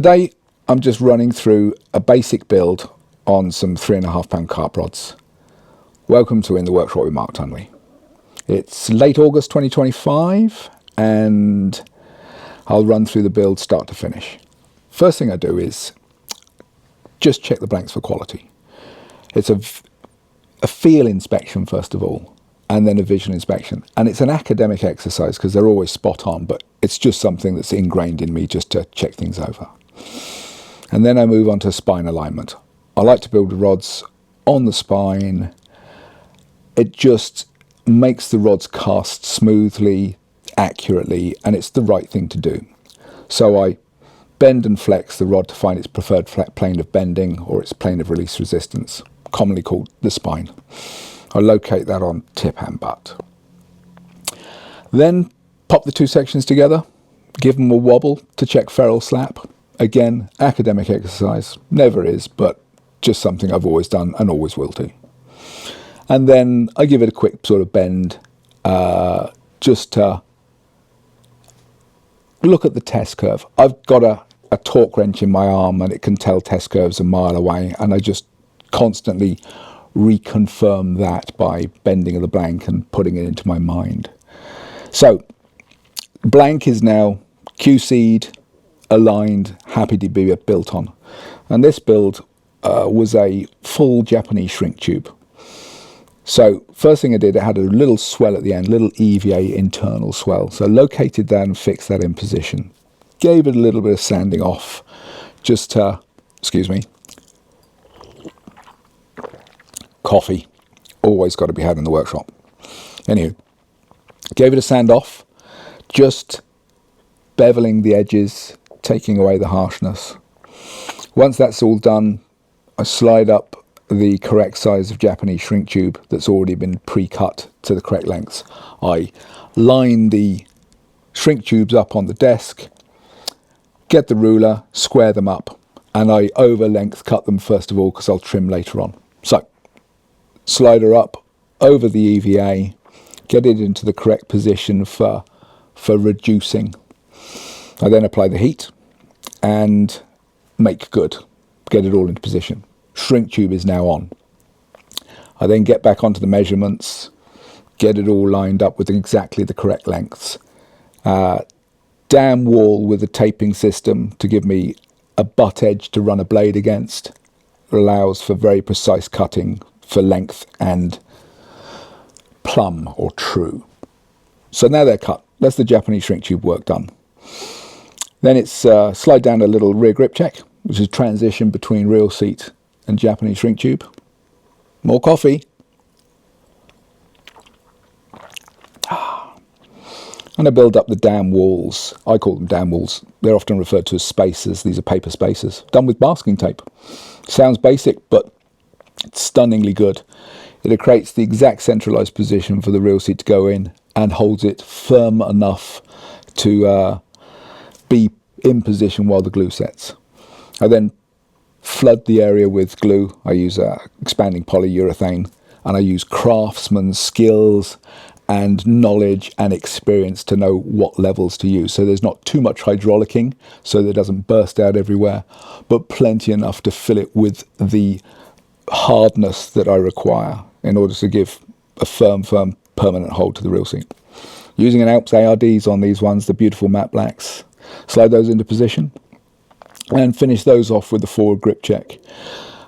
Today I'm just running through a basic build on some 3.5 pound carp rods. Welcome to In the Workshop with Mark Tunley. It's late August 2025 and I'll run through the build start to finish. First thing I do is just check the blanks for quality. It's a feel inspection first of all, and then a visual inspection. And it's an academic exercise because they're always spot on, but it's just something that's ingrained in me just to check things over. And then I move on to spine alignment. I like to build the rods on the spine. It just makes the rods cast smoothly, accurately, and it's the right thing to do. So I bend and flex the rod to find its preferred plane of bending or its plane of release resistance, commonly called the spine. I locate that on tip and butt. Then pop the two sections together, give them a wobble to check ferrule slap. Again, academic exercise, never is, but just something I've always done and always will do. And then I give it a quick sort of bend, just to look at the test curve. I've got a torque wrench in my arm and it can tell test curves a mile away, and I just constantly reconfirm that by bending the blank and putting it into my mind. So blank is now QC'd, aligned, happy to be built on. And this build was a full Japanese shrink tube. So first thing I did, it had a little swell at the end, little EVA internal swell. So located that and fixed that in position. Gave it a little bit of sanding off, just to, excuse me, coffee, always got to be had in the workshop. Anyway, gave it a sand off, just beveling the edges, taking away the harshness. Once that's all done, I slide up the correct size of Japanese shrink tube that's already been pre-cut to the correct lengths. I line the shrink tubes up on the desk, get the ruler, square them up, and I over length cut them first of all because I'll trim later on. So slide her up over the EVA, get it into the correct position for reducing. I then apply the heat and make good, get it all into position. Shrink tube is now on. I then get back onto the measurements, get it all lined up with exactly the correct lengths. Dam wall with a taping system to give me a butt edge to run a blade against. Allows for very precise cutting for length and plumb or true. So now they're cut. That's the Japanese shrink tube work done. Then it's slide down a little rear grip check, which is transition between real seat and Japanese shrink tube. More coffee. And I build up the dam walls. I call them dam walls. They're often referred to as spacers. These are paper spacers, done with masking tape. Sounds basic, but it's stunningly good. It creates the exact centralized position for the real seat to go in and holds it firm enough to be in position while the glue sets. I then flood the area with glue. I use expanding polyurethane, and I use craftsman's skills and knowledge and experience to know what levels to use. So there's not too much hydraulicking so that it doesn't burst out everywhere, but plenty enough to fill it with the hardness that I require in order to give a firm permanent hold to the real seat. Using an Alps ARDs on these ones, the beautiful matte blacks. Slide those into position and finish those off with the forward grip check.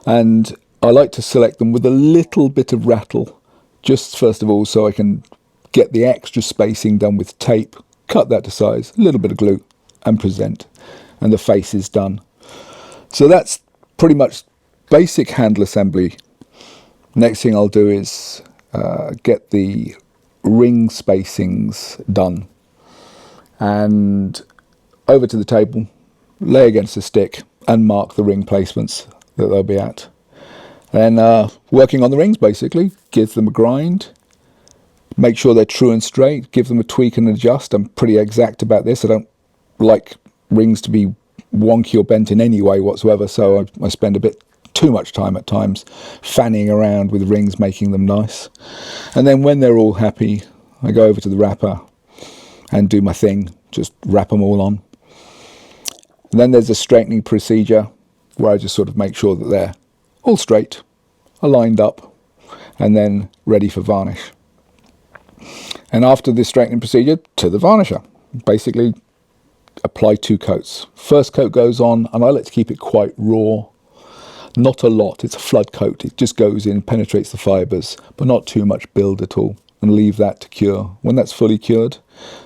And I like to select them with a little bit of rattle, just first of all so I can get the extra spacing done with tape, cut that to size, a little bit of glue and present, and the face is done. So that's pretty much basic handle assembly. Next thing I'll do is get the ring spacings done and over to the table, lay against the stick and mark the ring placements that they'll be at. Then working on the rings basically, give them a grind, make sure they're true and straight, give them a tweak and adjust. I'm pretty exact about this. I don't like rings to be wonky or bent in any way whatsoever, so I spend a bit too much time at times fanning around with rings, making them nice. And then when they're all happy, I go over to the wrapper and do my thing, just wrap them all on. And then there's a straightening procedure where I just sort of make sure that they're all straight, aligned up, and then ready for varnish. And after this straightening procedure, to the varnisher. Basically, apply 2 coats. First coat goes on, and I like to keep it quite raw. Not a lot, it's a flood coat. It just goes in, penetrates the fibres, but not too much build at all. And leave that to cure. When that's fully cured,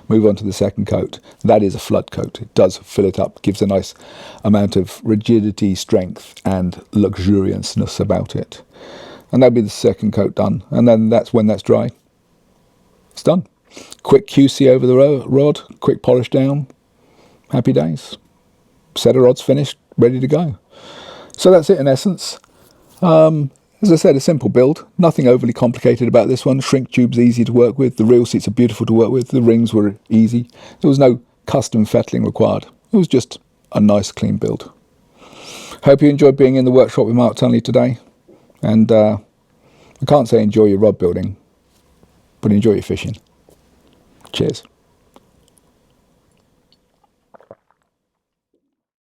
move on to the second coat. That is a flood coat. It does fill it up, gives a nice amount of rigidity, strength, and luxuriousness about it. And that'll be the second coat done. And then that's when that's dry. It's done. Quick QC over the rod, quick polish down. Happy days. Set of rods finished, ready to go. So that's it in essence. As I said, a simple build, nothing overly complicated about this one. Shrink tube's easy to work with, the reel seats are beautiful to work with, the rings were easy. There was no custom fettling required. It was just a nice clean build. Hope you enjoyed being in the workshop with Mark Tunley today. And I can't say enjoy your rod building, but enjoy your fishing. Cheers.